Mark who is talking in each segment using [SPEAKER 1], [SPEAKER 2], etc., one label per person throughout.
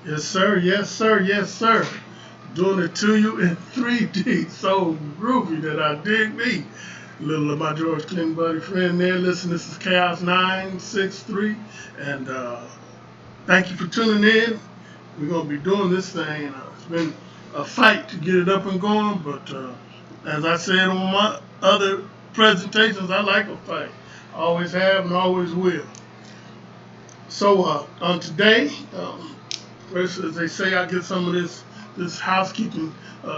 [SPEAKER 1] Yes, sir. Yes, sir. Yes, sir. Doing it to you in 3D. So groovy that I dig me. Little of my George Clinton buddy friend there. Listen, this is Chaos963. And thank you for tuning in. We're going to be doing this thing. It's been a fight to get it up and going. But as I said on my other presentations, I like a fight. Always have and always will. So on today, first, as they say, I get some of this housekeeping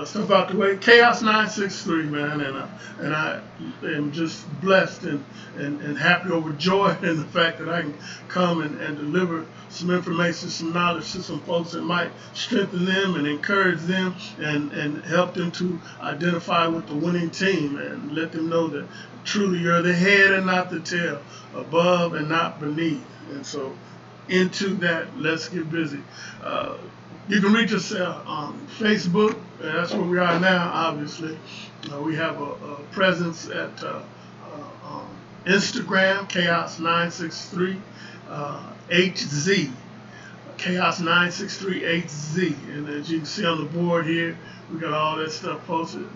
[SPEAKER 1] stuff out the way. Chaos963, man, and I am just blessed and happy, overjoyed in the fact that I can come and deliver some information, some knowledge to some folks that might strengthen them and encourage them and help them to identify with the winning team and let them know that truly you're the head and not the tail, above and not beneath. And so into that, let's get busy. You can reach us on Facebook. That's where we are now, obviously. We have a presence at Instagram, Chaos963 HZ. Chaos963HZ. And as you can see on the board here, we got all that stuff posted.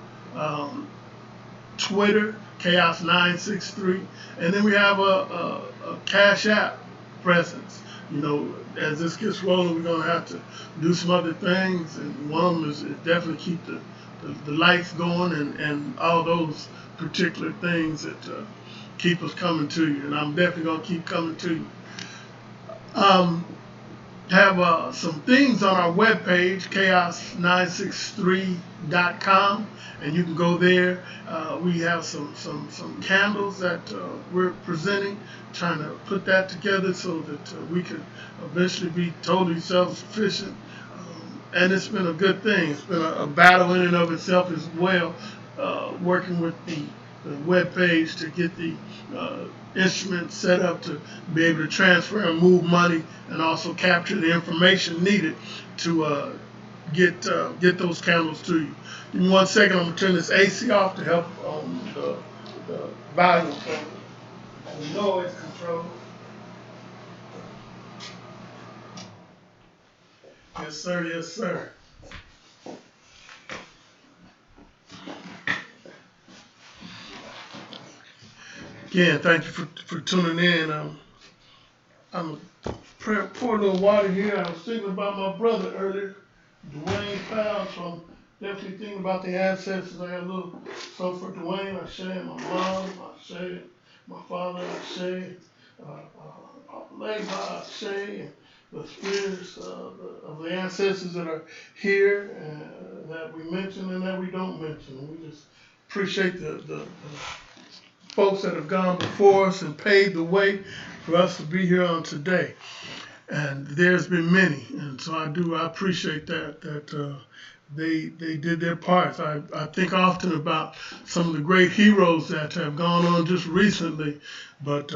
[SPEAKER 1] Twitter, Chaos963. And then we have a Cash App presence. You know, as this gets rolling, we're going to have to do some other things. And one of them is definitely keep the lights going and all those particular things that keep us coming to you. And I'm definitely going to keep coming to you. Have some things on our webpage, chaos963.com, and you can go there. We have some candles that we're presenting, trying to put that together so that we can eventually be totally self-sufficient. And it's been a good thing. It's been a battle in and of itself as well, working with the web page to get the instrument set up to be able to transfer and move money and also capture the information needed to get those candles to you. Give me 1 second. I'm going to turn this AC off to help on the volume and the noise control. Yes, sir. Yes, sir. Again, thank you for tuning in. I'm gonna pour a little water here. I was thinking about my brother earlier, Dwayne Powell, so I'm definitely thinking about the ancestors. I got a little something for Dwayne. I share my mom, I share my father, I share Labor, I share the spirits of the ancestors that are here that we mention and that we don't mention. And we just appreciate the folks that have gone before us and paved the way for us to be here on today. And there's been many, and so I appreciate that they did their parts. I think often about some of the great heroes that have gone on just recently, but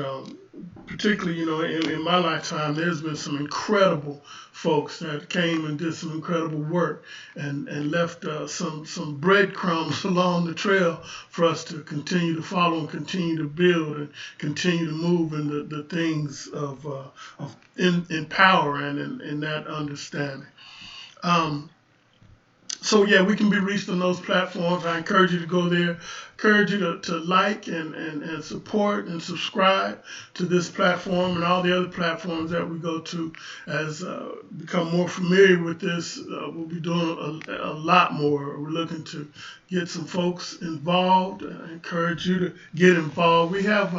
[SPEAKER 1] particularly, you know, in my lifetime, there's been some incredible folks that came and did some incredible work and left some breadcrumbs along the trail for us to continue to follow and continue to build and continue to move in the things of in power and in that understanding. So yeah, we can be reached on those platforms. I encourage you to go there. Encourage you to like and support and subscribe to this platform and all the other platforms that we go to. As become more familiar with this, we'll be doing a lot more. We're looking to get some folks involved. I encourage you to get involved. We have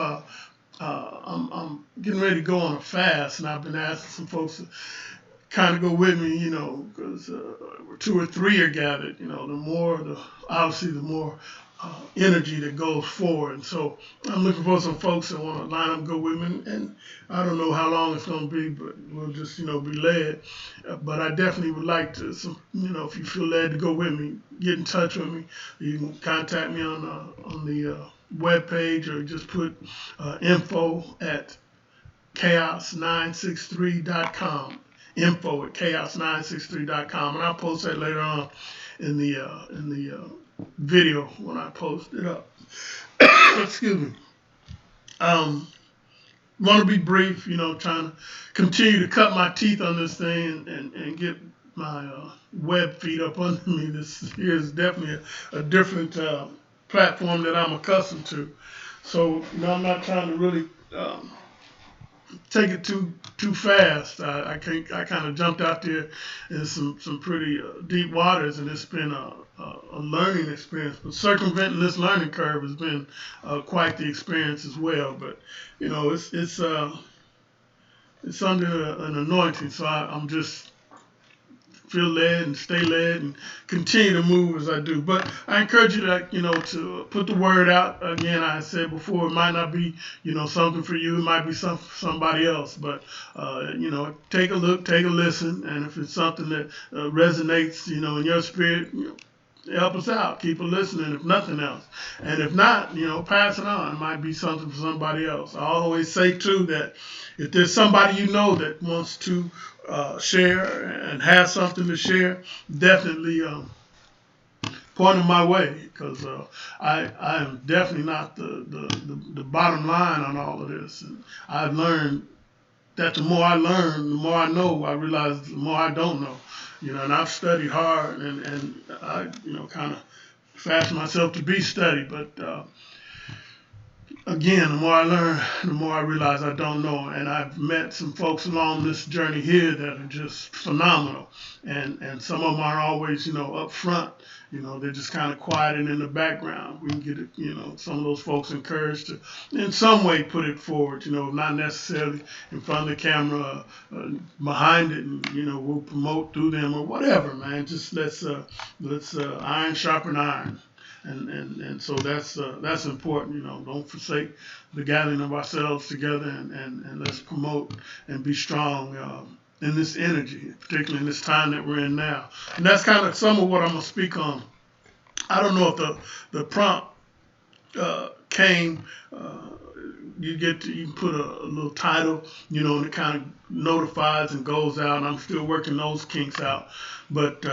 [SPEAKER 1] I'm getting ready to go on a fast, and I've been asking some folks to kind of go with me, you know, because where 2 or 3 are gathered, you know, the more energy that goes forward. And so I'm looking for some folks that want to line up, go with me, and I don't know how long it's going to be, but we'll just, you know, be led. But I definitely would like to, you know, if you feel led to go with me, get in touch with me. You can contact me on the web page or just put info at chaos963.com. Info at chaos963.com, and I'll post that later on in the video when I post it up. Excuse me. want to be brief, trying to continue to cut my teeth on this thing and get my web feet up under me. This here is definitely a different platform that I'm accustomed to. So, I'm not trying to really take it too fast. I kind of jumped out there in some pretty deep waters, and it's been a learning experience. But circumventing this learning curve has been quite the experience as well. But it's under an anointing, so I'm just feel led and stay led and continue to move as I do. But I encourage you to put the word out. Again, I said before, it might not be, something for you. It might be somebody else. But, take a look, take a listen. And if it's something that resonates, in your spirit, help us out. Keep it listening, if nothing else. And if not, pass it on. It might be something for somebody else. I always say, too, that if there's somebody that wants to share and has something to share, definitely point them my way, because I am definitely not the bottom line on all of this. And I've learned that the more I learn, the more I know. I realize the more I don't know. And I've studied hard, and I kind of fashioned myself to be studied, but again, the more I learn, the more I realize I don't know. And I've met some folks along this journey here that are just phenomenal. And some of them aren't always, up front. They're just kind of quiet and in the background. We can get it, some of those folks encouraged to, in some way, put it forward, not necessarily in front of the camera, behind it, and, we'll promote through them or whatever, man. Just let's iron sharpen iron. And so that's important. Don't forsake the gathering of ourselves together, and let's promote and be strong in this energy, particularly in this time that we're in now. And that's kind of some of what I'm gonna speak on. I don't know if the prompt came. You can put a little title, and it kind of notifies and goes out. And I'm still working those kinks out, but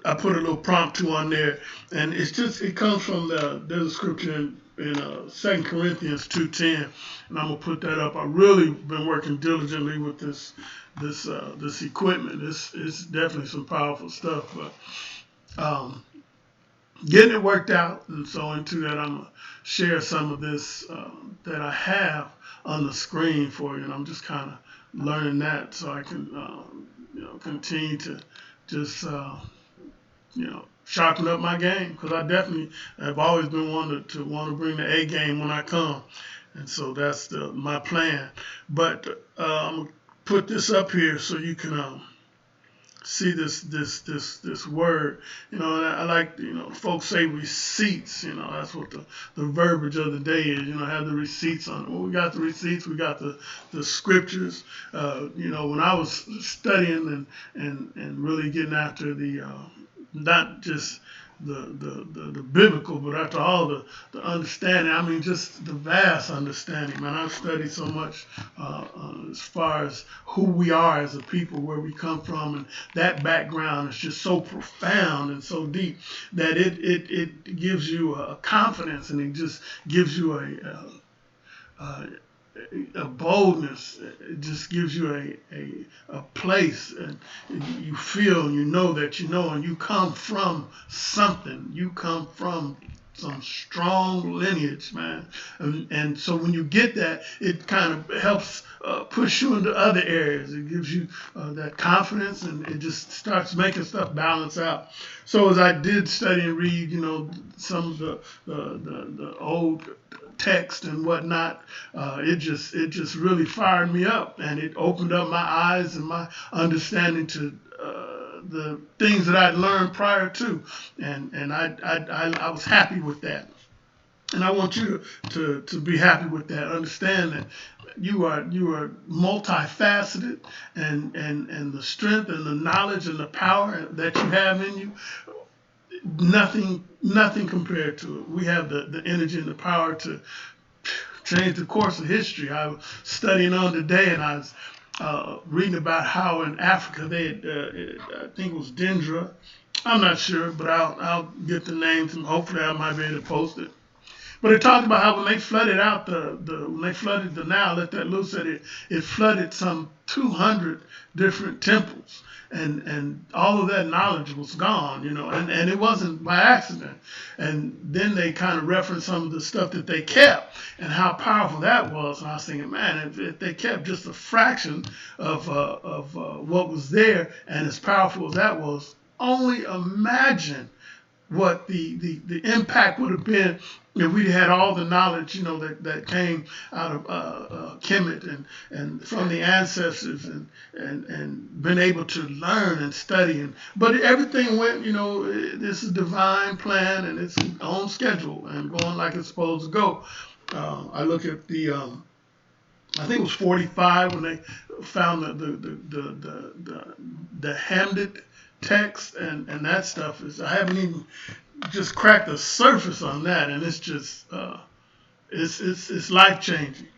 [SPEAKER 1] I put a little prompt too on there, and it comes from there's a scripture in 2 Corinthians 2:10, and I'm gonna put that up. I've really been working diligently with this equipment. It's definitely some powerful stuff, but getting it worked out, and so into that I'm gonna share some of this that I have on the screen for you, and I'm just kind of learning that so I can continue to just sharpen up my game, because I definitely have always been one to want to bring the A game when I come, and so that's my plan. But I'm gonna put this up here so you can see this word. And I like folks say receipts. That's what the verbiage of the day is. Have the receipts on it. Well, we got the receipts. We got the scriptures. When I was studying and really getting after the not just the biblical, but after all the understanding, I mean, just the vast understanding, man. I've studied so much as far as who we are as a people, where we come from, and that background is just so profound and so deep that it gives you a confidence, and it just gives you a boldness. It just gives you a place, and you feel and that and you come from something. You come from some strong lineage, man. And so when you get that, it kind of helps push you into other areas. It gives you that confidence, and it just starts making stuff balance out. So as I did study and read, some of the old text and whatnot, it just really fired me up, and it opened up my eyes and my understanding to the things that I'd learned prior to, and I was happy with that, and I want you to be happy with that. Understand that you are multifaceted, and the strength and the knowledge and the power that you have in you, nothing compared to it. We have the energy and the power to change the course of history. I was studying on today, and I was reading about how in Africa they had, I think it was Dendra, I'm not sure, but I'll get the names, and hopefully I might be able to post it. But it talked about how when they flooded out when they flooded the Nile, let that loose, that it flooded some 200 different temples. And all of that knowledge was gone, and it wasn't by accident. And then they kind of referenced some of the stuff that they kept and how powerful that was. And I was thinking, man, if they kept just a fraction of what was there and as powerful as that was, only imagine what the impact would have been if we had all the knowledge, that came out of Kemet and from the ancestors and been able to learn and study. But everything went, this is divine plan and it's on schedule and going like it's supposed to go. I look at I think it was 45 when they found the Hamlet text and that stuff. I haven't even just cracked the surface on that, and it's just it's life changing.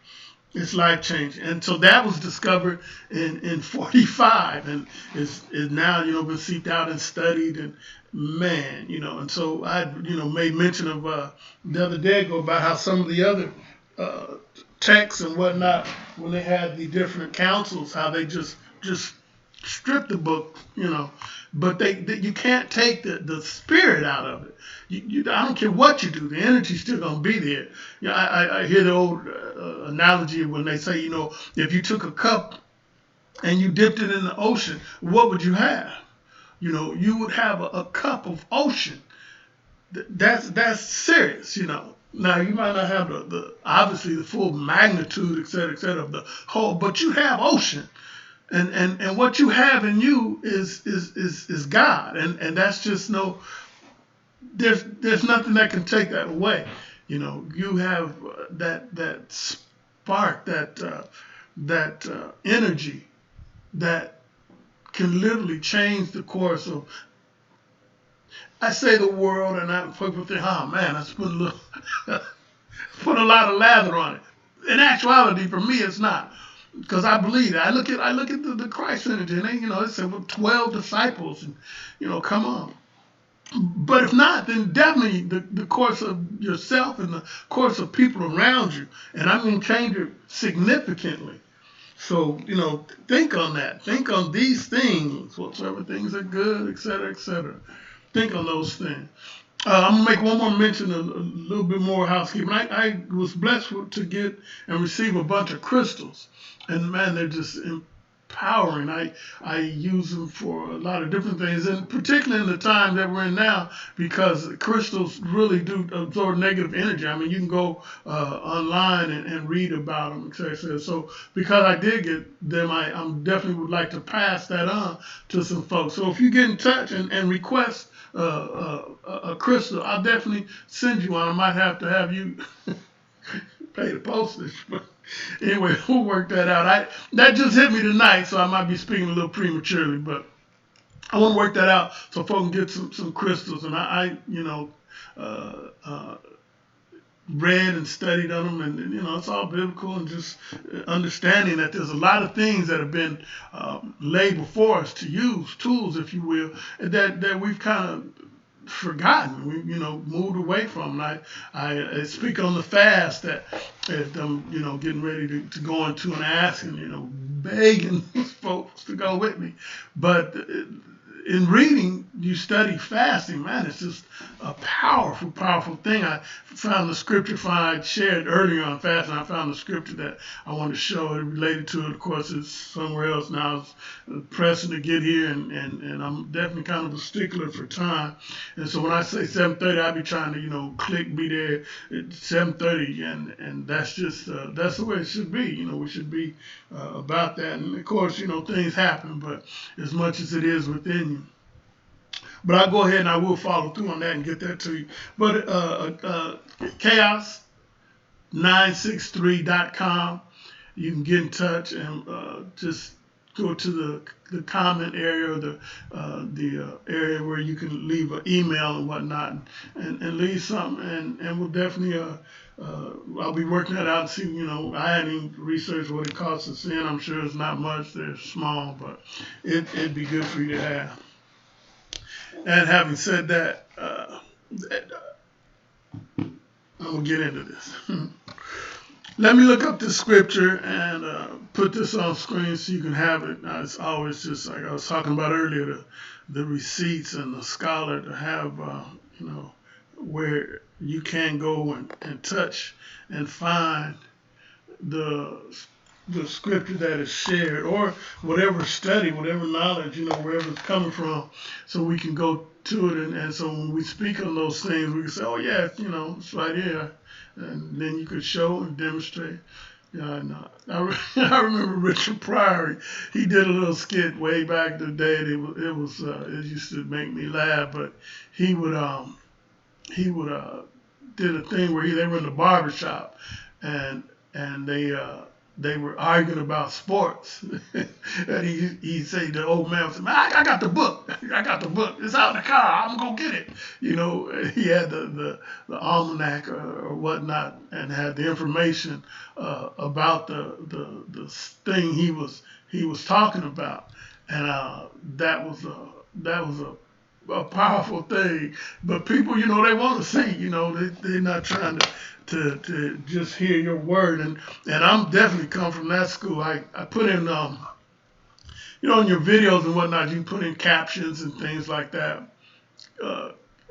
[SPEAKER 1] It's life changing, and so that was discovered in 45, and is now been seeked out and studied, and man, and so I made mention of the other day ago about how some of the other texts and whatnot, when they had the different councils, how they just strip the book, but you can't take the spirit out of it. I don't care what you do, the energy's still gonna be there. I hear the old analogy when they say, if you took a cup and you dipped it in the ocean, what would you have? You would have a cup of ocean. That's serious, Now you might not have the obviously the full magnitude, et cetera, of the whole, but you have ocean. And what you have in you is God, and that's just there's nothing that can take that away. You have that spark, that energy that can literally change the course of. I say the world, and people think, oh man, that's put put a lot of lather on it. In actuality, for me, it's not. Because I believe that. I look at the Christ energy, and it said 12 disciples, and come on. But if not, then definitely the course of yourself and the course of people around you, and I'm going to change it significantly. So think on that. Think on these things, whatsoever things are good, et cetera, et cetera. Think on those things. I'm gonna make one more mention, a little bit more housekeeping. I was blessed to get and receive a bunch of crystals, and man, they're just empowering. I use them for a lot of different things, and particularly in the time that we're in now, because crystals really do absorb negative energy. I mean, you can go online and read about them, et cetera, et cetera. So because I did get them, I definitely would like to pass that on to some folks. So if you get in touch and request a crystal, I'll definitely send you one. I might have to have you pay the postage, but anyway, we'll work that out. That just hit me tonight, so I might be speaking a little prematurely, but I want to work that out so folks can get some crystals. And I read and studied on them, and it's all biblical, and just understanding that there's a lot of things that have been laid before us to use, tools, if you will, that we've kind of forgotten, we moved away from. And I speak on the fast that I'm getting ready to go into and asking, begging folks to go with me, but in reading, you study fasting, man, it's just a powerful, powerful thing. I found the scripture, I shared earlier on fasting, I found the scripture that I wanted to show. It related to it, of course, it's somewhere else now. It's pressing to get here, and I'm definitely kind of a stickler for time. And so when I say 7:30, I'll be trying to, be there at 7:30, and that's just, that's the way it should be. We should be about that. And of course, things happen, but as much as it is within you. But I'll go ahead and I will follow through on that and get that to you. But Chaos963.com, you can get in touch and just go to the comment area, or the area where you can leave an email and whatnot, and leave something, and we'll definitely I'll be working that out and see. I hadn't even researched what it costs to send. I'm sure it's not much. They're small, but it'd be good for you to have. And having said that, I'm gonna get into this. Let me look up this scripture and put this on screen so you can have it. Now, it's always just like I was talking about earlier, the receipts and the scholar to have, where you can go and touch and find the scripture that is shared, or whatever study, whatever knowledge, wherever it's coming from, so we can go to it. And so when we speak on those things, we can say, oh yeah, it's right here. And then you could show and demonstrate. I remember Richard Pryor. He did a little skit way back in the day. It used to make me laugh. But he would did a thing where they were in the barber shop, and they were arguing about sports. And he said, the old man said, man, I got the book. I got the book. It's out in the car. I'm going to go get it. He had the almanac or whatnot, and had the information about the thing he was talking about. And that was a powerful thing. But people, they want to see, they're not trying to just hear your word. And I'm definitely come from that school. I put in, in your videos and whatnot, you put in captions and things like that.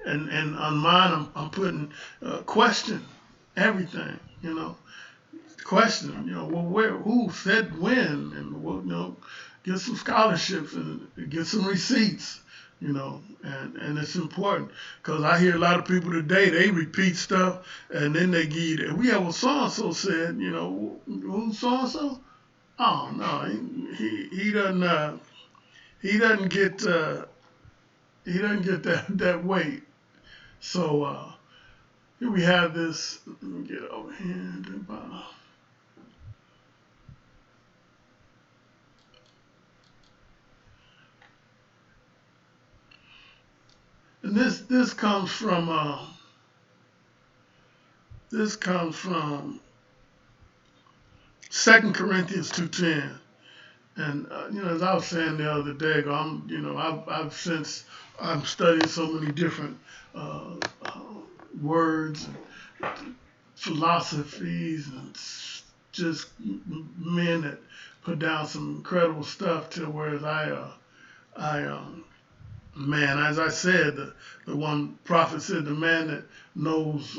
[SPEAKER 1] And on mine, I'm putting question everything, question, who said when, and get some scholarships and get some receipts. And it's important, because I hear a lot of people today, they repeat stuff and then they give you that. We have what so-and-so said, who's so-and-so? Oh, no, he doesn't get that weight. So here we have this. Let me get over here to the bottom. And this comes from 2 Corinthians 2:10. And as I was saying the other day, I'm studying so many different words and philosophies, and just men that put down some incredible stuff, to whereas man, as I said, the one prophet said, the man that knows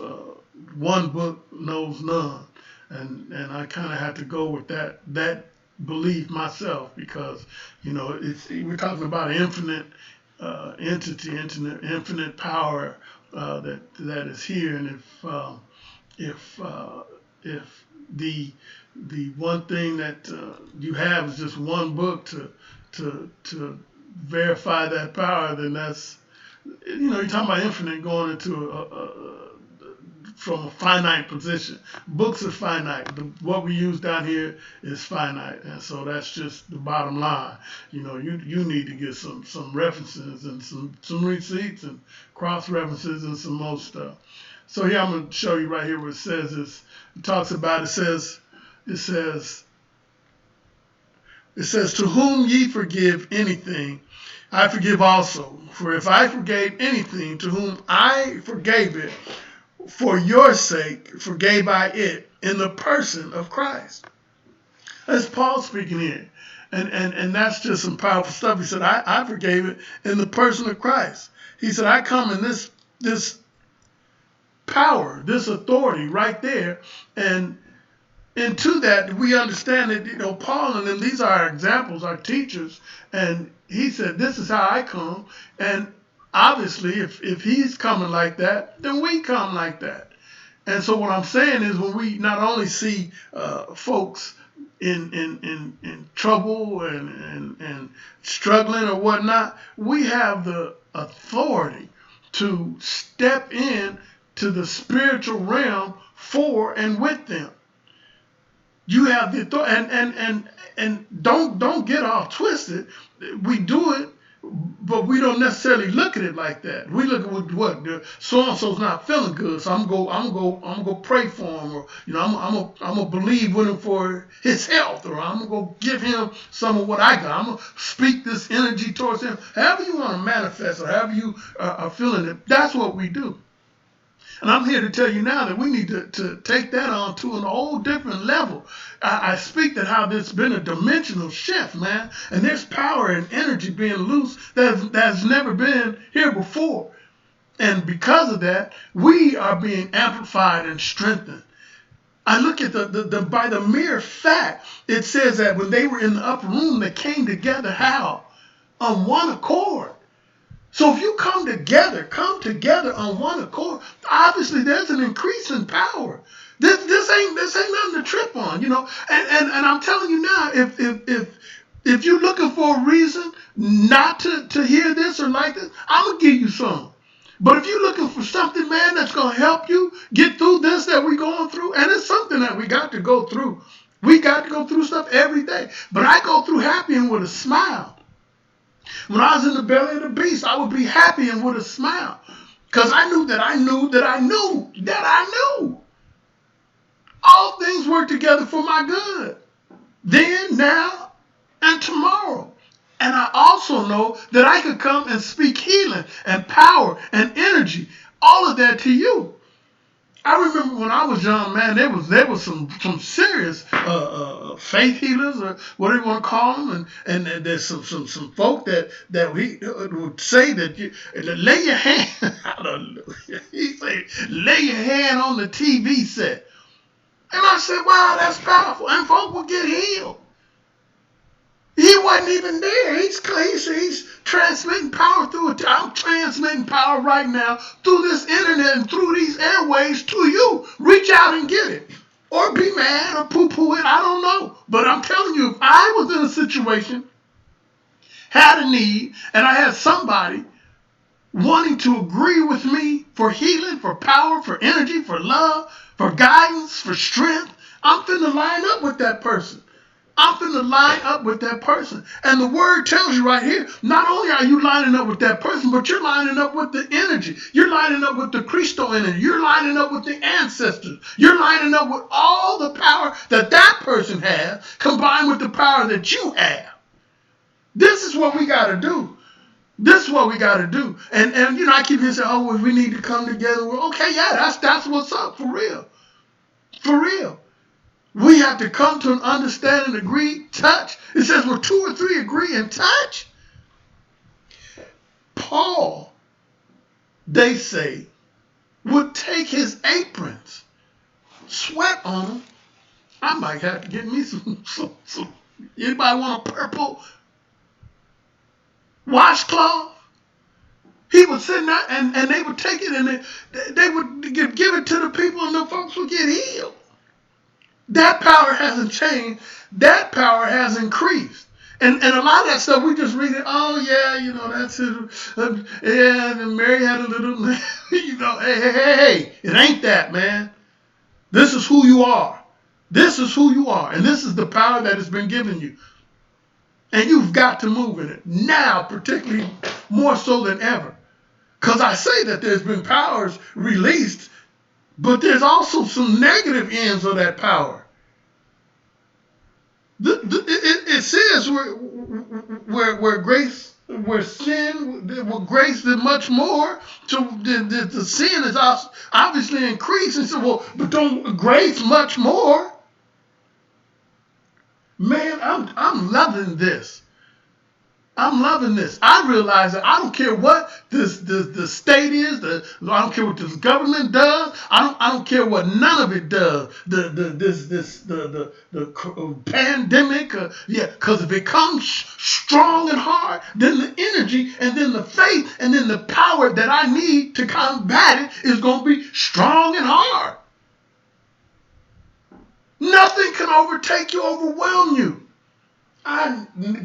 [SPEAKER 1] one book knows none. And I kind of had to go with that belief myself, because, we're talking about an infinite entity, infinite power that is here. And if the one thing that you have is just one book to verify that power, then that's, you're talking about infinite going into from a finite position. Books are finite. What we use down here is finite, and so that's just the bottom line. You need to get some references and some receipts and cross references and some more stuff. So here I'm going to show you right here where it says this. It says, to whom ye forgive anything, I forgive also. For if I forgave anything, to whom I forgave it, for your sake forgave I it in the person of Christ. That's Paul speaking here. And that's just some powerful stuff. He said, I forgave it in the person of Christ. He said, I come in this power, this authority right there. And to that, we understand that, Paul and them, these are our examples, our teachers. And he said, this is how I come. And obviously, if he's coming like that, then we come like that. And so what I'm saying is, when we not only see folks in trouble and struggling or whatnot, we have the authority to step in to the spiritual realm for and with them. You have the authority, and don't get all twisted. We do it, but we don't necessarily look at it like that. We look at what so and so's not feeling good, so I'm gonna pray for him, or I'm gonna believe with him for his health, or I'm gonna go give him some of what I got. I'm gonna speak this energy towards him. However you want to manifest, or however you are feeling it, that's what we do. And I'm here to tell you now that we need to take that on to an whole different level. I speak that how there's been a dimensional shift, man. And there's power and energy being loose that's never been here before. And because of that, we are being amplified and strengthened. I look at by the mere fact, it says that when they were in the upper room, they came together how? On one accord. So if you come together on one accord, obviously there's an increase in power. This ain't nothing to trip on, you know. And I'm telling you now, if you're looking for a reason not to hear this or like this, I'm gonna give you some. But if you're looking for something, man, that's going to help you get through this that we're going through, and it's something that we got to go through. We got to go through stuff every day. But I go through happy and with a smile. When I was in the belly of the beast, I would be happy and with a smile. Because I knew that I knew that I knew that I knew. All things work together for my good. Then, now, and tomorrow. And I also know that I could come and speak healing and power and energy, all of that to you. I remember when I was young, man, there was some serious faith healers, or whatever you want to call them, and there's some folk that we would say that you lay your hand, hallelujah. He say, lay your hand on the TV set, and I said, wow, that's powerful, and folk would get healed. He wasn't even there. He's transmitting power through it. I'm transmitting power right now through this internet and through these airways to you. Reach out and get it. Or be mad or poo-poo it. I don't know. But I'm telling you, if I was in a situation, had a need, and I had somebody wanting to agree with me for healing, for power, for energy, for love, for guidance, for strength, I'm finna line up with that person. I'm finna line up with that person. And the word tells you right here, not only are you lining up with that person, but you're lining up with the energy. You're lining up with the Christo energy. You're lining up with the ancestors. You're lining up with all the power that person has combined with the power that you have. This is what we got to do. This is what we got to do. And you know, I keep hearing say, oh, well, we need to come together. Well, okay, yeah, that's what's up, for real. For real. We have to come to an understanding, agree, touch. It says, where 2 or 3 agree and touch. Paul, they say, would take his aprons, sweat on them. I might have to get me some. Anybody want a purple washcloth? He would sit there and they would take it and they would give it to the people and the folks would get healed. That power hasn't changed. That power has increased. And a lot of that stuff, we just read it, oh, yeah, you know, that's it. Yeah, and Mary had a little, you know, hey, it ain't that, man. This is who you are. This is who you are. And this is the power that has been given you. And you've got to move in it. Now, particularly more so than ever. Because I say that there's been powers released, but there's also some negative ends of that power. It says where grace, where sin, where grace is much more. So the sin is obviously increased. And so, well, but don't grace much more. Man, I'm loving this. I'm loving this. I realize that I don't care what the state is. I don't care what this government does. I don't care what none of it does. The pandemic. Because if it comes strong and hard, then the energy and then the faith and then the power that I need to combat it is going to be strong and hard. Nothing can overtake you, overwhelm you.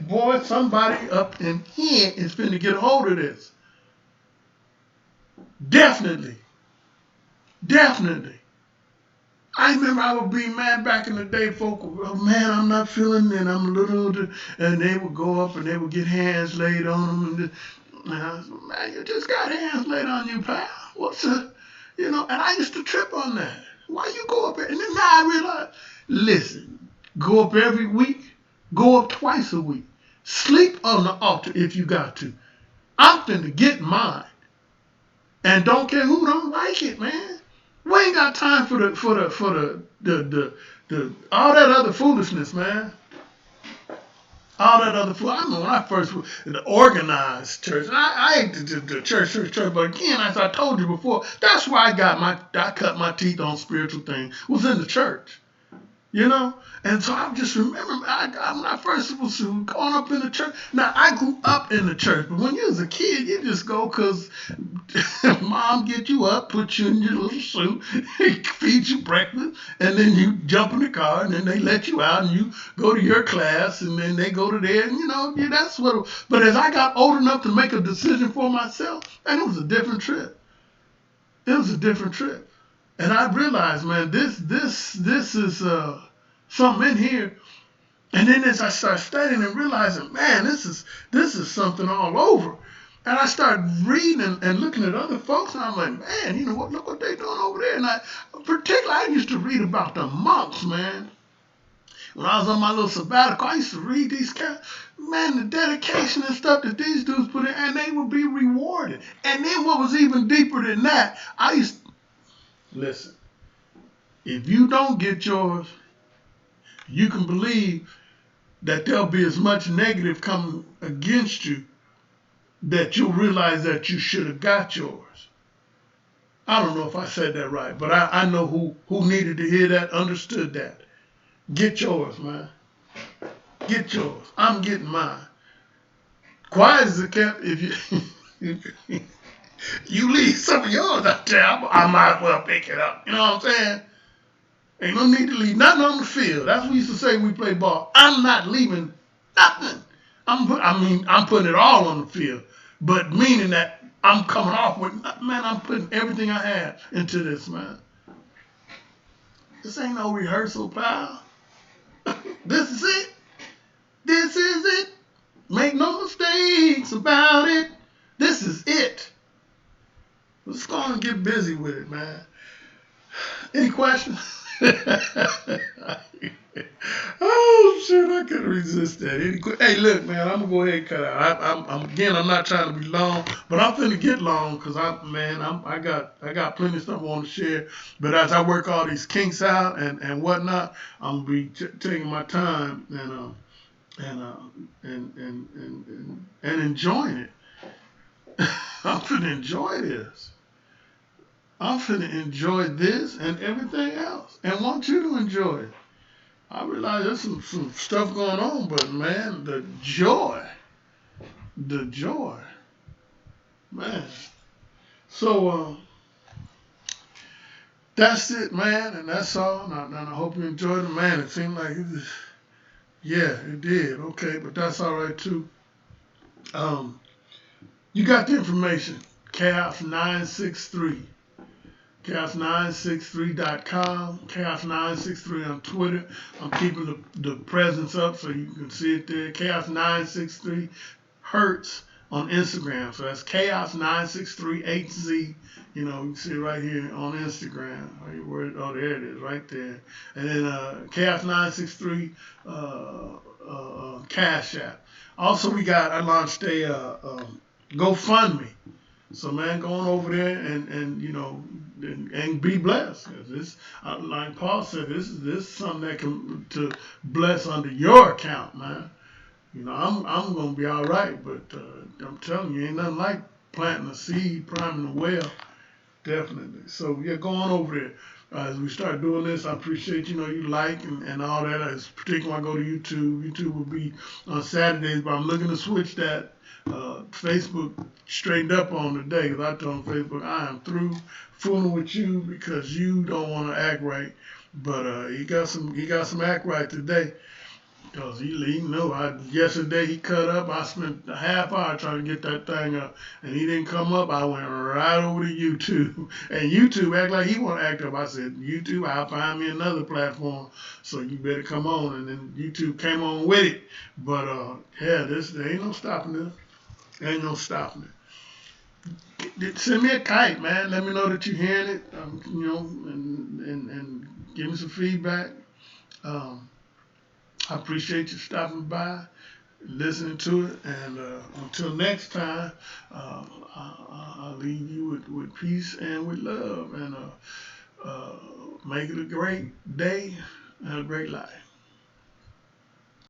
[SPEAKER 1] Boy, somebody up in here is finna get a hold of this. Definitely. I remember I would be mad back in the day, folk, oh man, I'm not feeling it, I'm a little, and they would go up and they would get hands laid on them. And I said, man, you just got hands laid on you, pal. What's up? You know, and I used to trip on that. Why you go up there? And then now I realize, listen, go up every week. Go up twice a week. Sleep on the altar if you got to. I'm finna get mine. And don't care who don't like it, man. We ain't got time for the all that other foolishness, man. All that other fool. I remember when I first was in the organized church. And I ain't the church, but again, as I told you before, that's where I cut my teeth on spiritual things. Was in the church. You know? And so I just remember when I first was growing up in the church. Now, I grew up in the church, but when you was a kid, you just go because mom get you up, put you in your little suit, feed you breakfast, and then you jump in the car, and then they let you out, and you go to your class, and then they go to there, and yeah, that's what. But as I got old enough to make a decision for myself, and it was a different trip. It was a different trip. And I realized, man, this is something in here. And then as I start studying and realizing, man, this is something all over. And I started reading and looking at other folks, and I'm like, man, you know what? Look what they're doing over there. And I used to read about the monks, man. When I was on my little sabbatical, I used to read these man, the dedication and stuff that these dudes put in, and they would be rewarded. And then what was even deeper than that, listen, if you don't get yours, you can believe that there'll be as much negative coming against you that you'll realize that you should have got yours. I don't know if I said that right, but I know who needed to hear that, understood that. Get yours, man. Get yours. I'm getting mine. Quiet as it kept, if you leave some of yours out there, I might as well pick it up. You know what I'm saying? Ain't no need to leave nothing on the field. That's what we used to say when we play ball. I'm not leaving nothing. I'm putting it all on the field. But meaning that I'm coming off with, man, I'm putting everything I have into this, man. This ain't no rehearsal, pal. This is it. This is it. Make no mistakes about it. This is it. Let's go on and get busy with it, man. Any questions? Oh shit! I couldn't resist that. Hey, look, man, I'm gonna go ahead and cut out. I'm not trying to be long, but I'm finna get long because I got plenty of stuff I want to share. But as I work all these kinks out and whatnot, I'm gonna be taking my time and enjoying it. I'm finna enjoy this. I'm finna enjoy this and everything else, and want you to enjoy it. I realize there's some stuff going on, but man, the joy, man. So that's it, man, and that's all. And I hope you enjoyed it, man. It seemed like yeah, it did. Okay, but that's all right too. You got the information. Chaos963. Chaos963.com, Chaos963 on Twitter. I'm keeping the presence up so you can see it there. Chaos963 Hertz on Instagram. So that's Chaos963HZ. You can see it right here on Instagram. Oh, there it is, right there. And then Chaos963 Cash App. Also, I launched a GoFundMe. So man, go on over there and be blessed. This, like Paul said, this is something that can to bless under your account, man. I'm gonna be all right, but I'm telling you, ain't nothing like planting a seed, priming a well, definitely. So yeah, go on over there. As we start doing this, I appreciate you like and all that. Particularly when I go to YouTube. YouTube will be on Saturdays, but I'm looking to switch that. Facebook straightened up on today because I told Facebook I am through fooling with you because you don't want to act right. But he got some act right today because yesterday he cut up. I spent a half hour trying to get that thing up, and he didn't come up. I went right over to YouTube, and YouTube act like he want to act up. I said, YouTube, I'll find me another platform, so you better come on. And then YouTube came on with it. But yeah, there ain't no stopping this. Ain't no stopping it. Send me a kite, man. Let me know that you're hearing it, and give me some feedback. I appreciate you stopping by, listening to it, and until next time, I'll leave you with peace and with love. And Make it a great day and a great life.